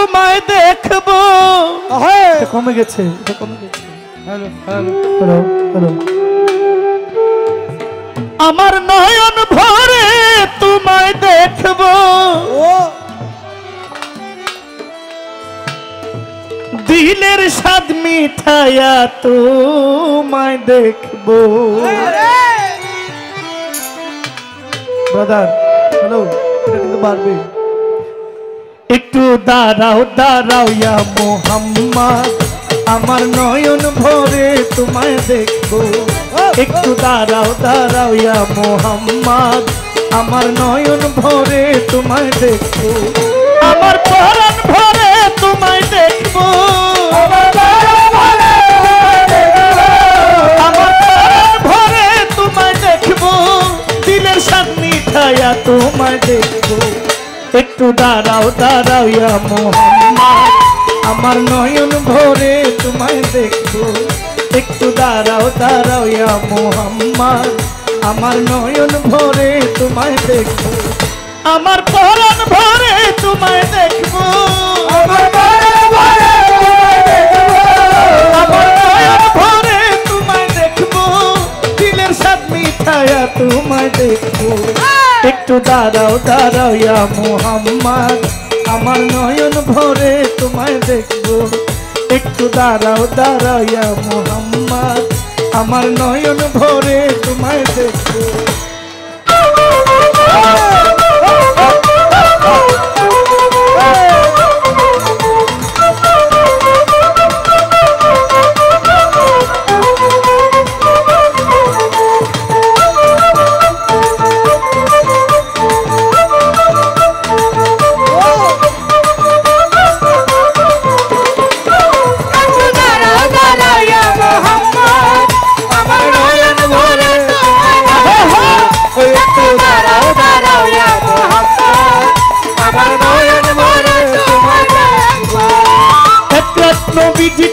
তোমায় দেখবো। কমে গেছে, কমে গেছে। Hello hello hello hello. আমার নয়ন ভরে তোমায় দেখবো, দিলের স্বাদ মিঠাইয়া তোমায় দেখবো। ব্রাদার হ্যালো, এটা কিন্তু বাড়বে। একটু দাঁড়াও দাঁড়াও ইয়া মোহাম্মদ, আমার নয়ন ভরে তোমায় দেখবো। একটু দাঁড়াও দাঁড়াও ইয়া মোহাম্মদ, আমার নয়ন ভরে তোমায় দেখবো। আমার পরাণ ভরে তোমায় দেখবো, আমার পরাণ ভরে তোমায় দেখবো, দিলের স্বাদ মিঠাইয়া তোমায় দেখবো। একটু দাঁড়াও দাঁড়াও ইয়া মোহাম্মদ, আমার নয়ন ভরে তোমায় দেখবো। একটু দাঁড়াও দাঁড়াও ইয়া মোহাম্মদ, আমার নয়ন ভরে তোমায় দেখবো। আমার পরাণ ভরে তোমায় দেখবো, আমার পরাণ ভরে তোমায় দেখবো, আমার নয়ন ভরে তোমায় দেখবো, দিলের স্বাদ মিঠাইয়া তোমায় দেখবো। একটু দাঁড়াও দাঁড়াও ইয়া মোহাম্মদ, আমার নয়ন ভরে তোমায় দেখবো। একটু দাঁড়াও দাঁড়াও ইয়া মোহাম্মদ, আমার নয়ন ভরে তোমায় দেখবো।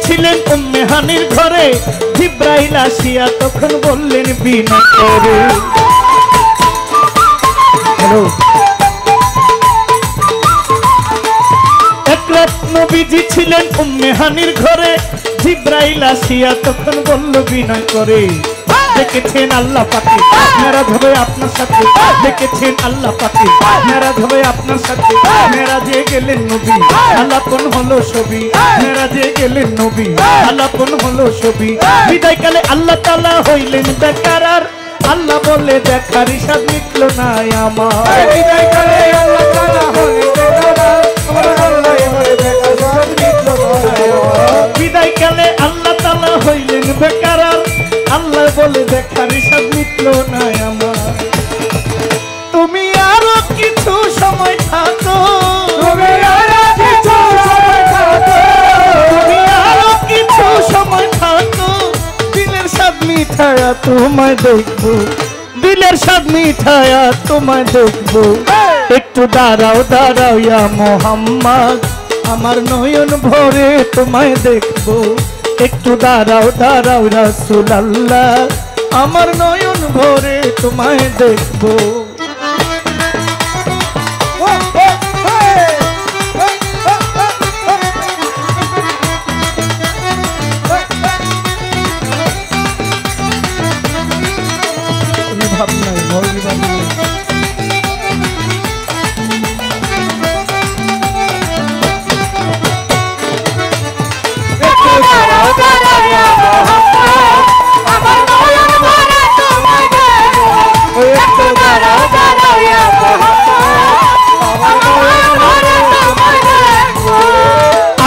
ছিলেন উম্মে হানির ঘরে, জিব্রাইল আসিয়া তখন বললেন বিনা করে। এক রাত নবীজি ছিলেন উম্মে হানির ঘরে, জিব্রাইল আসিয়া তখন বলল বিনয় করে। দেখেছেন আল্লাহ পাকে মেরাজ হবে আপনার সাথে, দেখেছেন আল্লাহ পাকে মেরাজ হবে আপনার সাথে। মেরাজে গেলেন নবী, আলাপন হলো ছবি, মেরাজে গেলেন নবী, আলাপন হলো ছবি। বিদায়কালে আল্লাহ তাআলা হইলেন বেকার, আর আল্লাহ বলে দেখার স্বাদ মিটলো না আমার। বিদায়কালে আল্লাহ তাআলা হইলেন বেকার, আল্লাহ বলে দেখার স্বাদ মিটলো না আমার। বিদায়কালে আল্লাহ তাআলা হইলেন বেকার, আল্লাহ বলে দেখার স্বাদ মিটলো না আমার। তুমি আরো কিছু সময় থাকো, তুমি আরো কিছু সময় থাকো, তুমি আরো কিছু সময় থাকো, দিলের স্বাদ মিঠাইয়া তোমায় দেখবো, দিলের স্বাদ মিঠাইয়া তোমায় দেখবো। একটু দাঁড়াও দাঁড়াও ইয়া মোহাম্মদ, আমার নয়ন ভরে তোমায় দেখবো। একটু দাঁড়াও দাঁড়াও রাসূলুল্লাহ, আমার নয়ন ভরে তোমায় দেখবো।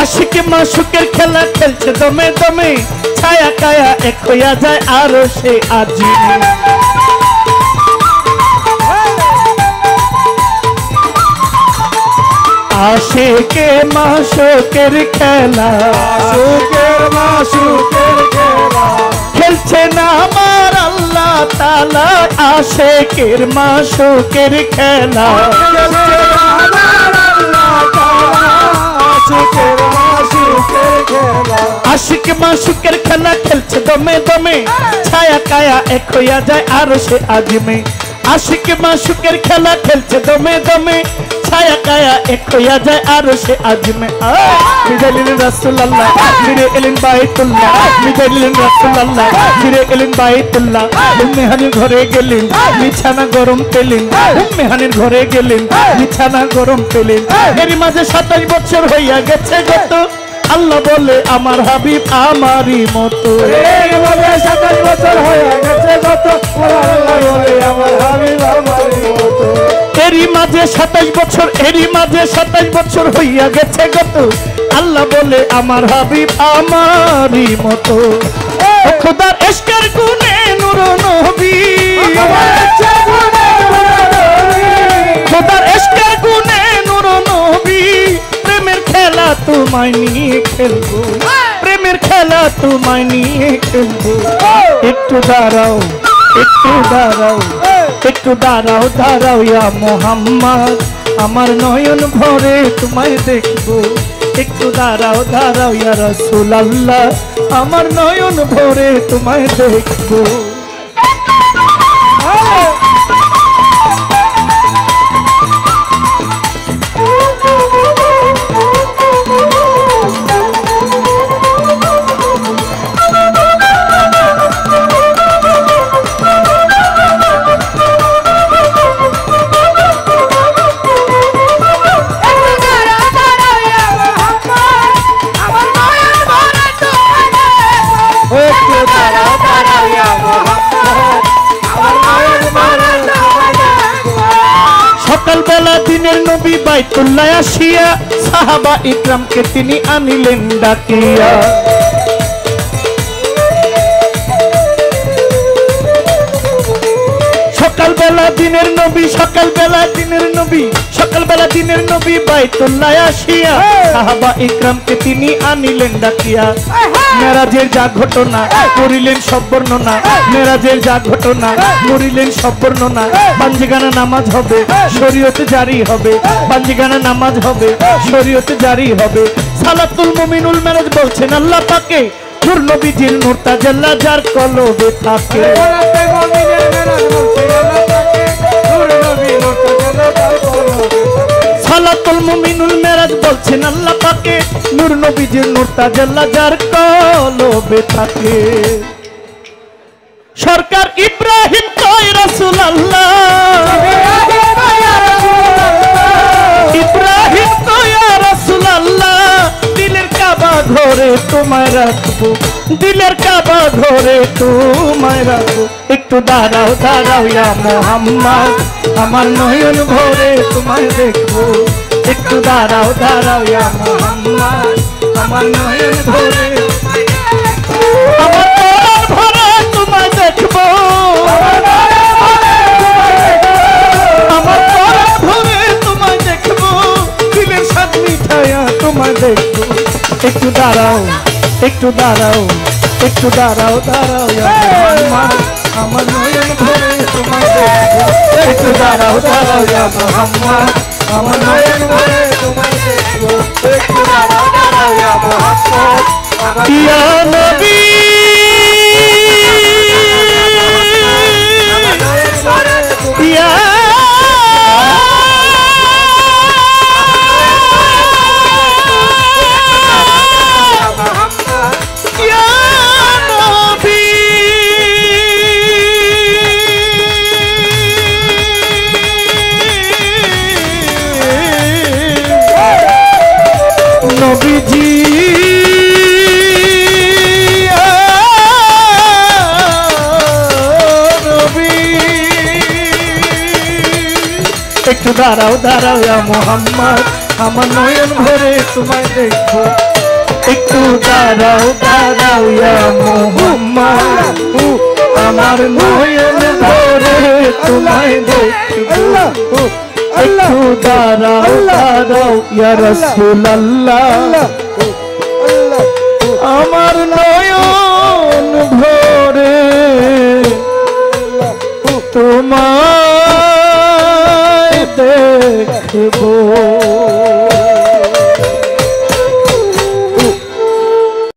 আশিক মাশুকের খেলা খেলছে দমে দমে, ছায়া কায়া এক হইয়া যায় আরো সে আজিমে। আশিকে মাশুকের খেলা, আশিকের মাশুকের খেলা খেলছে না আমার আল্লাহ তাআলা। আশিকের মাশুকের খেলা আশিক মাশুকের খেলা খেলছে দমে দমে, ছায়া কায়া এক হইয়া যায় আরো সে আজিমে। আশিক মাশুকের খেলা খেলছে দমে দমে, ছায়া কায়া এক হইয়া যায় আরশে আজমে বিদাইলেন রাসূলুল্লাহ ফিরে এলেন বাইতুল্লাহ বিদাইলেন রাসূলুল্লাহ ফিরে এলেন বাইতুল্লাহ উম্মে হানির ঘরে গেলেন বিছানা গরম পেলেন উম্মে হানির ঘরে গেলেন বিছানা গরম পেলেন এরই মাঝে 27 বছর হইয়া গেছে গত আল্লাহ বলে আমার হাবিব আমারই মতো এরই মাঝে 27 বছর হইয়া গেছে গত আল্লাহ বলে আমার হাবিব আমারই মতো এরই মাঝে 27 বছর হইয়া গেছে গত আল্লাহ বলে আমার হাবিব আমারই মতো খোদার ইশকের গুনে নূর নবী খোদার ইশকের গুনে নূর নবী প্রেমের খেলা তোমায় নিয়ে খেলবো প্রেমের খেলা তোমায় নিয়ে খেলবো একটু দাঁড়াও একটু দাঁড়াও একটু দাঁড়াও দাঁড়াও ইয়া মোহাম্মদ আমার নয়ন ভরে তোমায় দেখবো একটু দাঁড়াও দাঁড়াও ইয়া রাসূলুল্লাহ আমার নয়ন ভরে তোমায় দেখবো সকালবেলা দিনের নবী বাইতুল্লাহ আসিয়া সাহাবা ইকরামকে তিনি আনিলেন ডাকিয়া সকালবেলা দিনের নবী বাইতুল্লাহ আসিয়া সাহাবা ইকরামকে তিনি আনিলেন ডাকিয়া মেরাজের যা ঘটনা করিলেন সব বর্ণনা মেরাজের যা ঘটনা করিলেন সব বর্ণনা পাঞ্জিগানা নামাজ হবে শরীয়তে জারি হবে পাঞ্জিগানা নামাজ হবে শরীয়তে জারি হবে সালাতুল মুমিনুল মেরাজ বলছেন আল্লাহ পাকে নূর নবীজির নূর তাজাল্লা যার কলবে থাকে সালাতুল মুমিনুল মেরাজ বলছেন আল্লাহ পাকে নূর নবীজির নূর তাজাল্লা যার কলবে থাকে সরকার ইব্রাহিম কয় রাসূলুল্লাহ ইব্রাহিম কয় রাসূলুল্লাহ দিলের কাবা ঘরে তোমায় রাখবো দিলের কাবা ঘরে তোমায় রাখবো একটু দাঁড়াও দাঁড়াও ইয়া মোহাম্মদ আমার নয়ন ভরে তোমায় দেখবো একটু দাঁড়াও দাঁড়াও ইয়া মোহাম্মদ আমার নয়ন ভরে আমার নয়ন ভরে তোমায় দেখবো আমার নয়ন ভরে তোমায় দেখবো দিলের স্বাদ মিঠাইয়া তোমায় দেখবো একটু দাঁড়াও একটু দাঁড়াও একটু দাঁড়াও দাঁড়াও ইয়া মোহাম্মদ আমার নয়ন ভরে তোমায় দেখবো একটু দাঁড়াও দাঁড়াও ইয়া মোহাম্মদ আমার নয়ন ভরে তোমায় দেখবো একটু দাঁড়াও দাঁড়াও ইয়া মোহাম্মদ ইয়া নবী ইয়া নবীজি একটু দাঁড়াও দাঁড়াও ইয়া মোহাম্মদ আমার নয়ন ভরে তোমায় দেখবো একটু দাঁড়াও দাঁড়াও ইয়া মোহাম্মদ আমার নয়ন ভরে তোমায় দেখবো একটু দাঁড়াও দাঁড়াও ইয়া রাসূলুল্লাহ আমার নয়ন ভরে তোমায় দেখবো